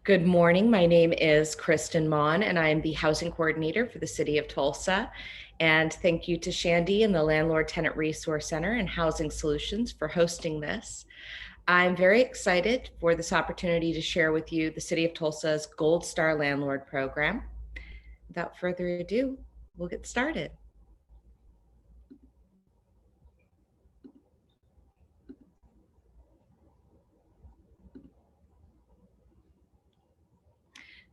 Good morning. My name is Kristen Mon, and I am the housing coordinator for the city of Tulsa. And thank you to Shandy and the Landlord Tenant Resource Center and Housing Solutions for hosting this. I'm very excited for this opportunity to share with you the city of Tulsa's Gold Star Landlord program. Without further ado, we'll get started.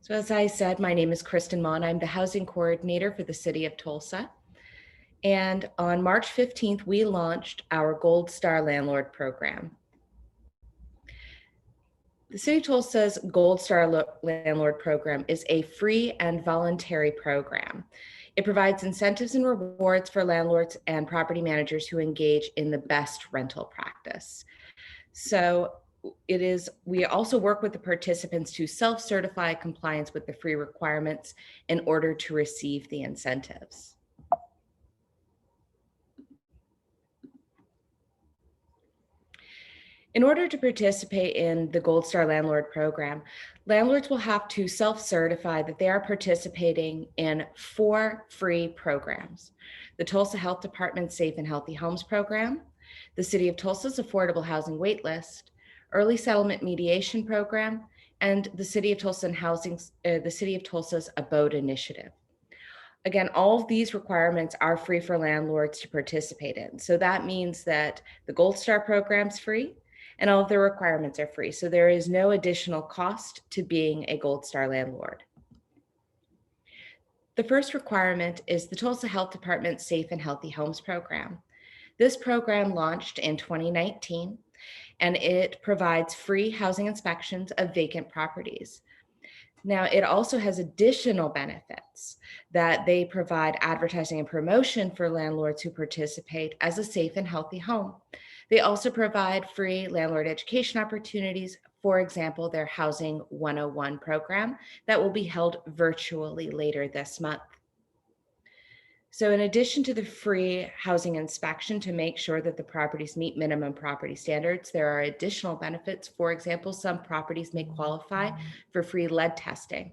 So as I said, my name is Kristen Mon. I'm the housing coordinator for the city of Tulsa. And on March 15th, we launched our Gold Star Landlord program. The City of Tulsa's Gold Star Landlord program is a free and voluntary program. It provides incentives and rewards for landlords and property managers who engage in the best rental practice. So we also work with the participants to self-certify compliance with the free requirements in order to receive the incentives. In order to participate in the Gold Star Landlord program, landlords will have to self-certify that they are participating in 4 free programs: the Tulsa Health Department's Safe and Healthy Homes program, the City of Tulsa's Affordable Housing Waitlist, Early Settlement Mediation program, and the City of Tulsa's Abode initiative. Again, all of these requirements are free for landlords to participate in. So that means that the Gold Star program's free and all of the requirements are free. So there is no additional cost to being a Gold Star landlord. The first requirement is the Tulsa Health Department's Safe and Healthy Homes program. This program launched in 2019, and it provides free housing inspections of vacant properties. Now, it also has additional benefits that they provide advertising and promotion for landlords who participate as a safe and healthy home. They also provide free landlord education opportunities, for example, their Housing 101 program that will be held virtually later this month. So in addition to the free housing inspection to make sure that the properties meet minimum property standards, there are additional benefits. For example, some properties may qualify for free lead testing.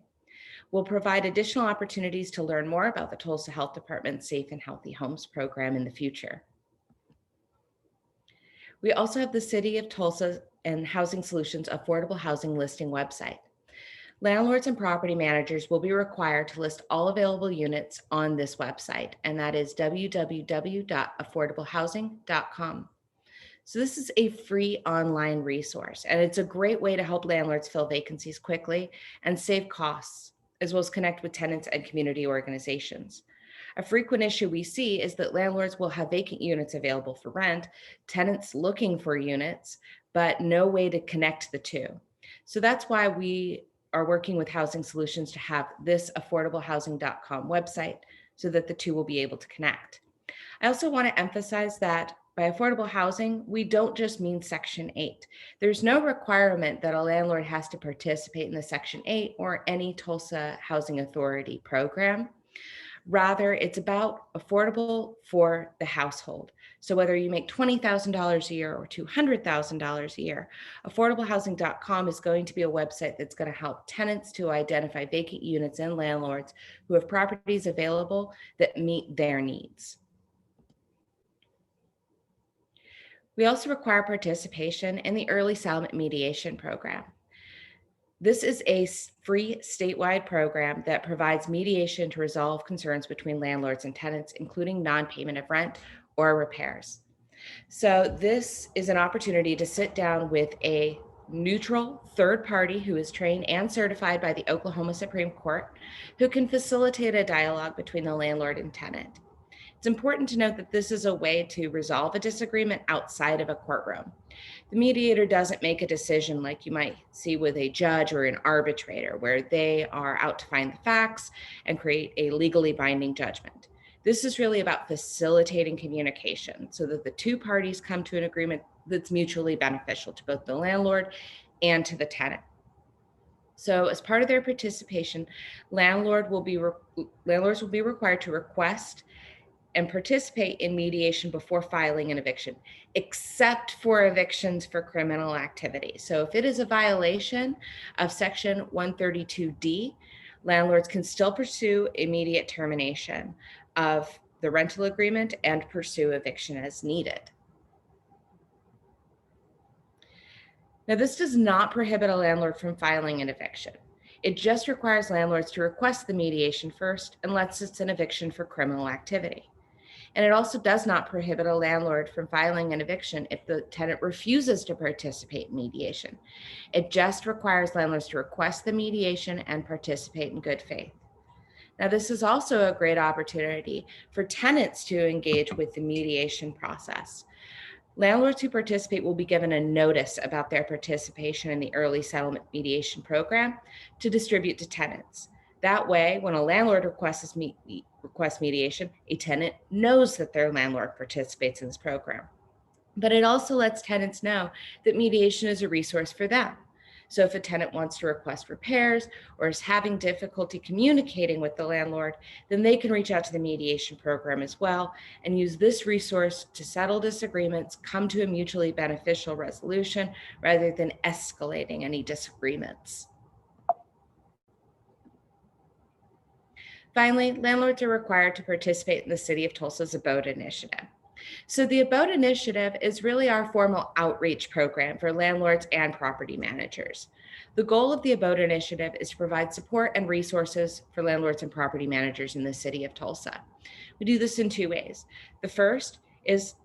We'll provide additional opportunities to learn more about the Tulsa Health Department's Safe and Healthy Homes program in the future. We also have the City of Tulsa and Housing Solutions Affordable Housing Listing website. Landlords and property managers will be required to list all available units on this website, and that is www.affordablehousing.com. So this is a free online resource, and it's a great way to help landlords fill vacancies quickly and save costs, as well as connect with tenants and community organizations. A frequent issue we see is that landlords will have vacant units available for rent, tenants looking for units, but no way to connect the two. So that's why we are working with Housing Solutions to have this affordablehousing.com website so that the two will be able to connect. I also want to emphasize that by affordable housing, we don't just mean Section 8. There's no requirement that a landlord has to participate in the Section 8 or any Tulsa Housing Authority program. Rather, it's about affordable for the household. So whether you make $20,000 a year or $200,000 a year, affordablehousing.com is going to be a website that's going to help tenants to identify vacant units and landlords who have properties available that meet their needs. We also require participation in the Early Settlement Mediation program. This is a free statewide program that provides mediation to resolve concerns between landlords and tenants, including non-payment of rent or repairs. So this is an opportunity to sit down with a neutral third party who is trained and certified by the Oklahoma Supreme Court, who can facilitate a dialogue between the landlord and tenant. It's important to note that this is a way to resolve a disagreement outside of a courtroom. The mediator doesn't make a decision like you might see with a judge or an arbitrator, where they are out to find the facts and create a legally binding judgment. This is really about facilitating communication so that the two parties come to an agreement that's mutually beneficial to both the landlord and to the tenant. So as part of their participation, landlords will be required to request and participate in mediation before filing an eviction, except for evictions for criminal activity. So if it is a violation of Section 132D, landlords can still pursue immediate termination of the rental agreement and pursue eviction as needed. Now, this does not prohibit a landlord from filing an eviction. It just requires landlords to request the mediation first, unless it's an eviction for criminal activity. And it also does not prohibit a landlord from filing an eviction if the tenant refuses to participate in mediation. It just requires landlords to request the mediation and participate in good faith. Now, this is also a great opportunity for tenants to engage with the mediation process. Landlords who participate will be given a notice about their participation in the early settlement mediation program to distribute to tenants. That way, when a landlord requests mediation, a tenant knows that their landlord participates in this program. But it also lets tenants know that mediation is a resource for them. So if a tenant wants to request repairs or is having difficulty communicating with the landlord, then they can reach out to the mediation program as well and use this resource to settle disagreements, come to a mutually beneficial resolution rather than escalating any disagreements. Finally, landlords are required to participate in the City of Tulsa's Abode initiative. So the Abode initiative is really our formal outreach program for landlords and property managers. The goal of the Abode initiative is to provide support and resources for landlords and property managers in the City of Tulsa. We do this in two ways. The first is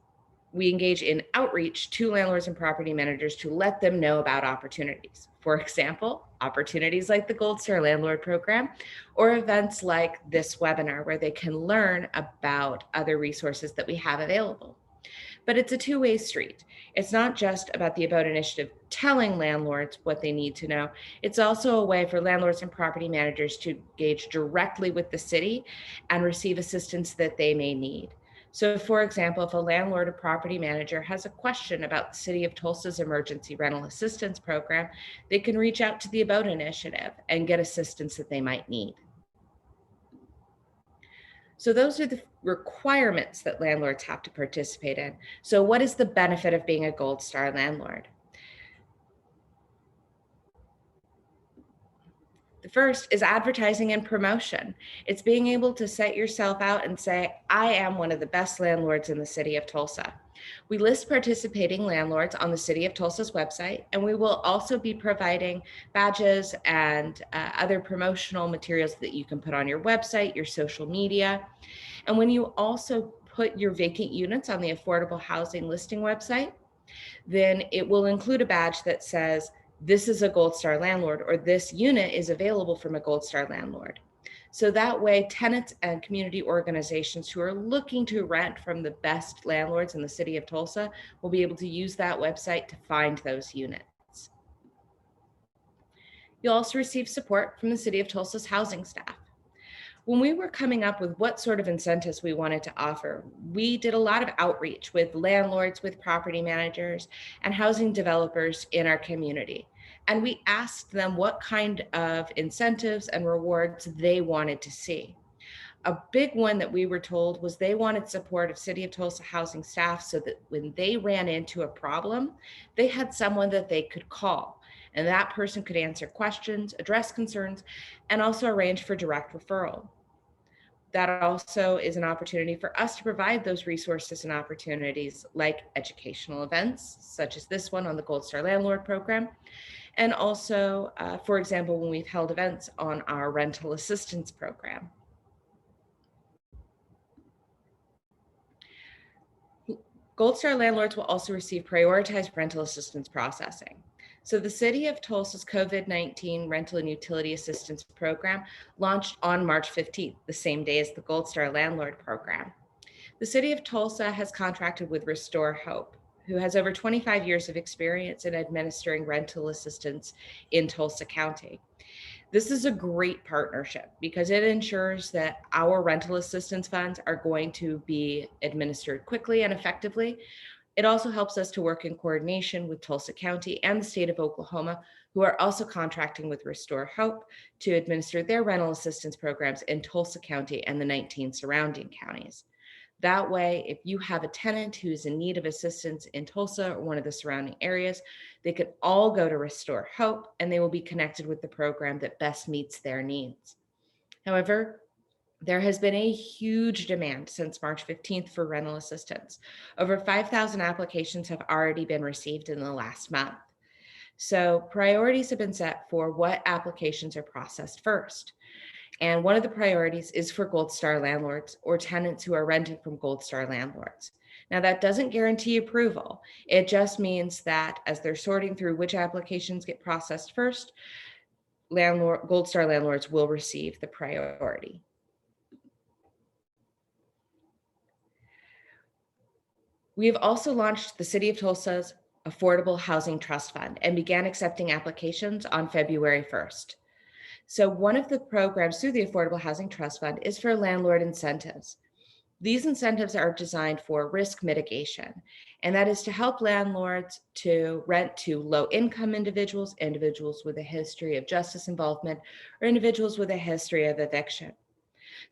we engage in outreach to landlords and property managers to let them know about opportunities. For example, opportunities like the Gold Star Landlord Program or events like this webinar where they can learn about other resources that we have available. But it's a two-way street. It's not just about the Abode initiative telling landlords what they need to know. It's also a way for landlords and property managers to engage directly with the city and receive assistance that they may need. So for example, if a landlord or property manager has a question about the City of Tulsa's emergency rental assistance program, they can reach out to the Abode initiative and get assistance that they might need. So those are the requirements that landlords have to participate in. So what is the benefit of being a Gold Star landlord? The first is advertising and promotion. It's being able to set yourself out and say, I am one of the best landlords in the City of Tulsa. We list participating landlords on the City of Tulsa's website, and we will also be providing badges and other promotional materials that you can put on your website, your social media. And when you also put your vacant units on the affordable housing listing website, then it will include a badge that says, this is a Gold Star landlord, or this unit is available from a Gold Star landlord. So that way, tenants and community organizations who are looking to rent from the best landlords in the City of Tulsa will be able to use that website to find those units. You'll also receive support from the City of Tulsa's housing staff. When we were coming up with what sort of incentives we wanted to offer, we did a lot of outreach with landlords, with property managers, and housing developers in our community. And we asked them what kind of incentives and rewards they wanted to see. A big one that we were told was they wanted support of City of Tulsa housing staff so that when they ran into a problem, they had someone that they could call. And that person could answer questions, address concerns, and also arrange for direct referral. That also is an opportunity for us to provide those resources and opportunities like educational events, such as this one on the Gold Star Landlord Program. And also, for example, when we've held events on our rental assistance program. Gold Star landlords will also receive prioritized rental assistance processing. So the City of Tulsa's COVID-19 Rental and Utility Assistance Program launched on March 15th, the same day as the Gold Star Landlord Program. The City of Tulsa has contracted with Restore Hope, who has over 25 years of experience in administering rental assistance in Tulsa County. This is a great partnership because it ensures that our rental assistance funds are going to be administered quickly and effectively. It also helps us to work in coordination with Tulsa County and the state of Oklahoma, who are also contracting with Restore Hope to administer their rental assistance programs in Tulsa County and the 19 surrounding counties. That way, if you have a tenant who's in need of assistance in Tulsa or one of the surrounding areas, they can all go to Restore Hope and they will be connected with the program that best meets their needs. However, there has been a huge demand since March 15th for rental assistance. Over 5,000 applications have already been received in the last month. So priorities have been set for what applications are processed first. And one of the priorities is for Gold Star landlords or tenants who are renting from Gold Star landlords. Now, that doesn't guarantee approval. It just means that as they're sorting through which applications get processed first, Gold Star landlords will receive the priority. We have also launched the City of Tulsa's Affordable Housing Trust Fund and began accepting applications on February 1st. So one of the programs through the Affordable Housing Trust Fund is for landlord incentives. These incentives are designed for risk mitigation, and that is to help landlords to rent to low-income individuals, individuals with a history of justice involvement, or individuals with a history of eviction.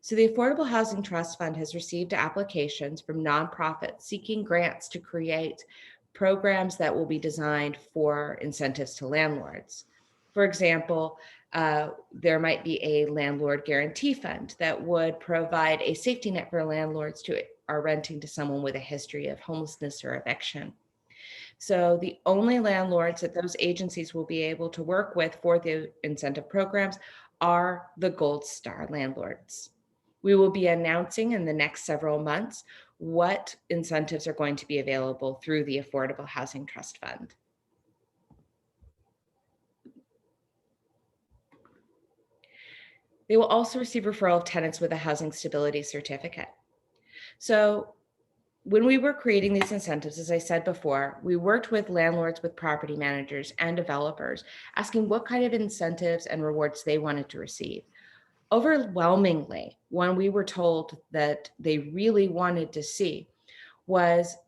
So the Affordable Housing Trust Fund has received applications from nonprofits seeking grants to create programs that will be designed for incentives to landlords. For example, there might be a landlord guarantee fund that would provide a safety net for landlords who are renting to someone with a history of homelessness or eviction. So the only landlords that those agencies will be able to work with for the incentive programs are the Gold Star landlords. We will be announcing in the next several months what incentives are going to be available through the Affordable Housing Trust Fund. They will also receive referral of tenants with a housing stability certificate. So when we were creating these incentives, as I said before, we worked with landlords, with property managers and developers, asking what kind of incentives and rewards they wanted to receive. Overwhelmingly, when we were told that they really wanted to see was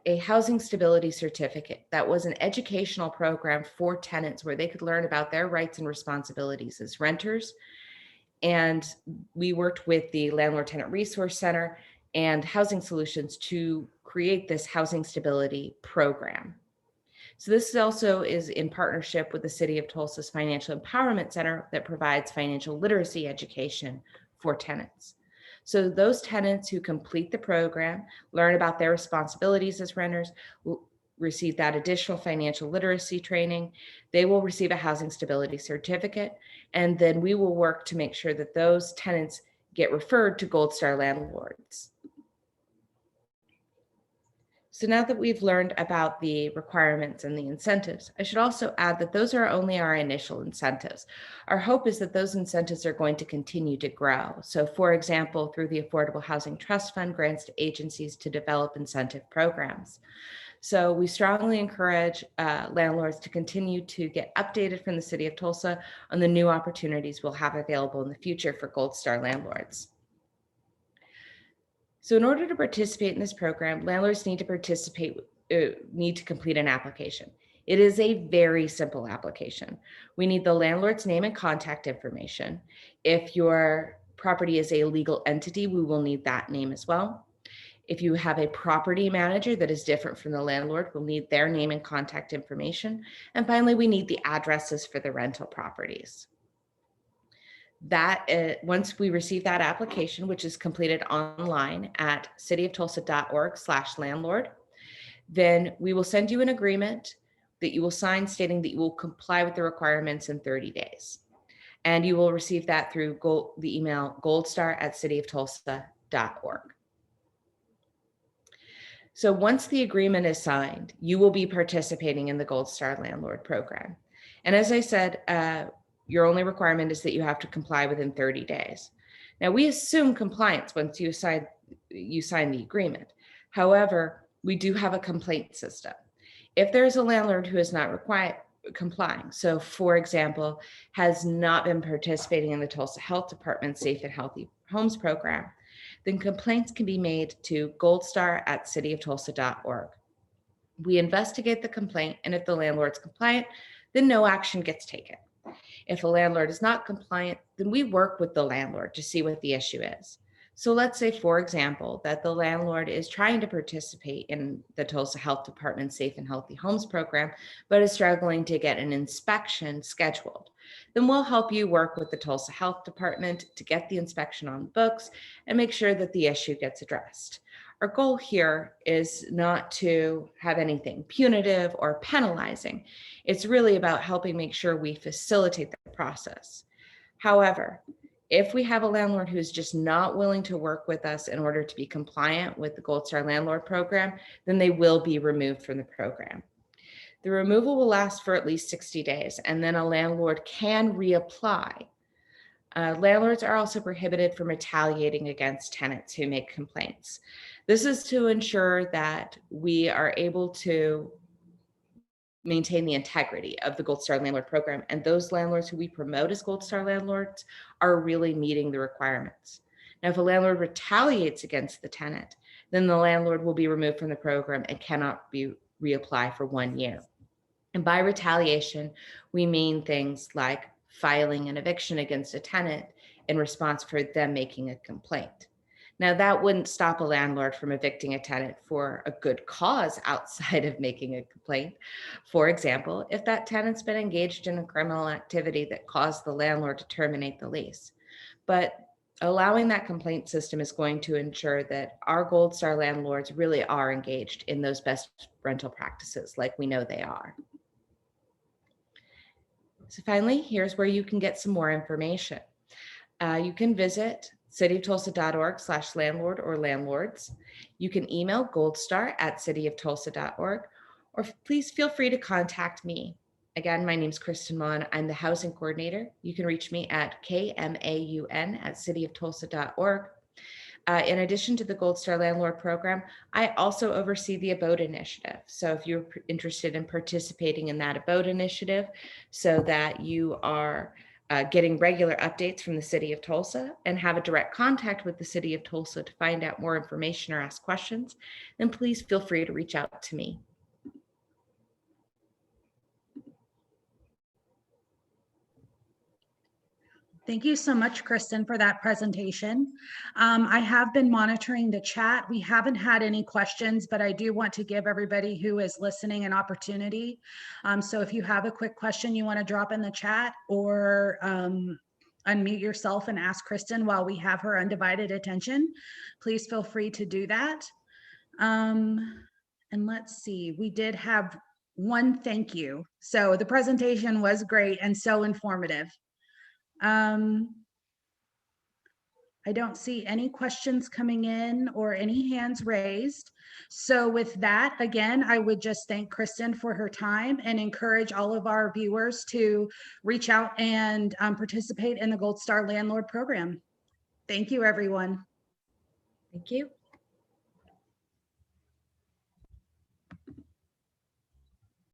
a housing stability certificate that was an educational program for tenants where they could learn about their rights and responsibilities as renters. And we worked with the Landlord Tenant Resource Center and Housing Solutions to create this housing stability program. So this also is in partnership with the City of Tulsa's Financial Empowerment Center that provides financial literacy education for tenants. So those tenants who complete the program, learn about their responsibilities as renters, will receive that additional financial literacy training. They will receive a housing stability certificate, and then we will work to make sure that those tenants get referred to Gold Star landlords. So now that we've learned about the requirements and the incentives, I should also add that those are only our initial incentives. Our hope is that those incentives are going to continue to grow. So for example, through the Affordable Housing Trust Fund, grants to agencies to develop incentive programs. So we strongly encourage landlords to continue to get updated from the City of Tulsa on the new opportunities we'll have available in the future for Gold Star landlords. So in order to participate in this program, landlords need to complete an application. It is a very simple application. We need the landlord's name and contact information. If your property is a legal entity, we will need that name as well. If you have a property manager that is different from the landlord, we'll need their name and contact information. And finally, we need the addresses for the rental properties. Once we receive that application, which is completed online at cityoftulsa.org/landlord, then we will send you an agreement that you will sign stating that you will comply with the requirements in 30 days. And you will receive that through the email goldstar@cityoftulsa.org. So once the agreement is signed, you will be participating in the Gold Star Landlord program. And as I said, your only requirement is that you have to comply within 30 days. Now, we assume compliance once you sign the agreement. However, we do have a complaint system. If there's a landlord who is not complying, so for example, has not been participating in the Tulsa Health Department's Safe and Healthy Homes program, then complaints can be made to goldstar@cityoftulsa.org. We investigate the complaint, and if the landlord's compliant, then no action gets taken. If a landlord is not compliant, then we work with the landlord to see what the issue is. So let's say, for example, that the landlord is trying to participate in the Tulsa Health Department's Safe and Healthy Homes program, but is struggling to get an inspection scheduled. Then we'll help you work with the Tulsa Health Department to get the inspection on the books and make sure that the issue gets addressed. Our goal here is not to have anything punitive or penalizing. It's really about helping make sure we facilitate the process. However, if we have a landlord who's just not willing to work with us in order to be compliant with the Gold Star Landlord program, then they will be removed from the program. The removal will last for at least 60 days, and then a landlord can reapply. Landlords are also prohibited from retaliating against tenants who make complaints. This is to ensure that we are able to maintain the integrity of the Gold Star Landlord program. And those landlords who we promote as Gold Star landlords are really meeting the requirements. Now, if a landlord retaliates against the tenant, then the landlord will be removed from the program and cannot be reapply for 1 year. And by retaliation, we mean things like filing an eviction against a tenant in response for them making a complaint. Now, that wouldn't stop a landlord from evicting a tenant for a good cause outside of making a complaint. For example, if that tenant's been engaged in a criminal activity that caused the landlord to terminate the lease. But allowing that complaint system is going to ensure that our Gold Star landlords really are engaged in those best rental practices like we know they are. So finally, here's where you can get some more information. You can visit cityoftulsa.org/landlord or landlords. You can email goldstar@cityoftulsa.org, or please feel free to contact me. Again, my name is Kristen Mon. I'm the housing coordinator. You can reach me at kmaun@cityoftulsa.org. In addition to the Gold Star Landlord Program, I also oversee the Abode initiative. So if you're interested in participating in that Abode initiative so that you are getting regular updates from the City of Tulsa and have a direct contact with the City of Tulsa to find out more information or ask questions, then please feel free to reach out to me. Thank you so much, Kristen, for that presentation. I have been monitoring the chat. We haven't had any questions, but I do want to give everybody who is listening an opportunity. So if you have a quick question you want to drop in the chat, or unmute yourself and ask Kristen while we have her undivided attention, please feel free to do that. And let's see, we did have one thank you. So the presentation was great and so informative. I don't see any questions coming in or any hands raised. So with that, again, I would just thank Kristen for her time and encourage all of our viewers to reach out and participate in the Gold Star Landlord Program. Thank you, everyone. Thank you.